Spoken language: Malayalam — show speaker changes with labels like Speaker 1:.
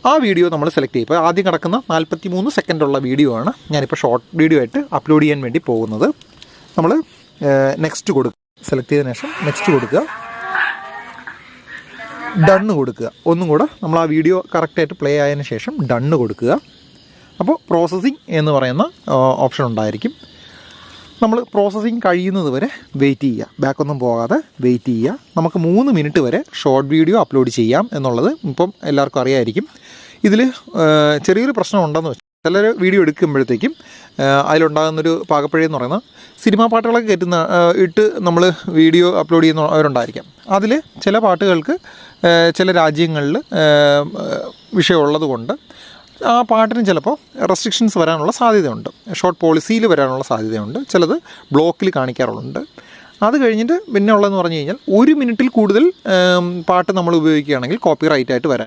Speaker 1: ആ വീഡിയോ നമ്മൾ സെലക്ട് ചെയ്യും. ഇപ്പോൾ ആദ്യം കിടക്കുന്ന 43 സെക്കൻഡുള്ള വീഡിയോ ആണ് ഞാനിപ്പോൾ ഷോർട്ട് വീഡിയോ ആയിട്ട് അപ്ലോഡ് ചെയ്യാൻ വേണ്ടി പോകുന്നത്. നമ്മൾ നെക്സ്റ്റ് കൊടുക്കുക, സെലക്ട് ചെയ്തതിന് ശേഷം നെക്സ്റ്റ് കൊടുക്കുക, ഡണ്ണ് കൊടുക്കുക. ഒന്നും കൂടെ നമ്മൾ ആ വീഡിയോ കറക്റ്റായിട്ട് പ്ലേ ആയതിനു ശേഷം ഡണ്ണ് കൊടുക്കുക. അപ്പോൾ പ്രോസസ്സിങ് എന്ന് പറയുന്ന ഓപ്ഷൻ ഉണ്ടായിരിക്കും. നമ്മൾ പ്രോസസ്സിങ് കഴിയുന്നത് വരെ വെയിറ്റ് ചെയ്യുക, ബാക്കൊന്നും പോകാതെ വെയിറ്റ് ചെയ്യുക. നമുക്ക് 3 മിനിറ്റ് വരെ ഷോർട്ട് വീഡിയോ അപ്ലോഡ് ചെയ്യാം എന്നുള്ളത് ഇപ്പം എല്ലാവർക്കും അറിയാമായിരിക്കും. ഇതിൽ ചെറിയൊരു പ്രശ്നം ഉണ്ടെന്ന് വെച്ചാൽ ചിലർ വീഡിയോ എടുക്കുമ്പോഴത്തേക്കും അതിലുണ്ടാകുന്നൊരു പാകപ്പിഴയെന്ന് പറയുന്നത് സിനിമാ പാട്ടുകളൊക്കെ ഇട്ട് നമ്മൾ വീഡിയോ അപ്ലോഡ് ചെയ്യുന്നവരുണ്ടായിരിക്കാം. അതിൽ ചില പാട്ടുകൾക്ക് ചില രാജ്യങ്ങളിൽ വിഷയമുള്ളത് കൊണ്ട് ആ പാട്ടിന് ചിലപ്പോൾ റെസ്ട്രിക്ഷൻസ് വരാനുള്ള സാധ്യതയുണ്ട്, ഷോർട്ട് പോളിസിയിൽ വരാനുള്ള സാധ്യതയുണ്ട്, ചിലത് ബ്ലോക്കിൽ കാണിക്കാറുണ്ട്. അത് കഴിഞ്ഞിട്ട് പിന്നെ ഉള്ളതെന്ന് പറഞ്ഞു കഴിഞ്ഞാൽ 1 മിനിറ്റിൽ കൂടുതൽ പാട്ട് നമ്മൾ ഉപയോഗിക്കുകയാണെങ്കിൽ കോപ്പി റൈറ്റായിട്ട് വരാൻ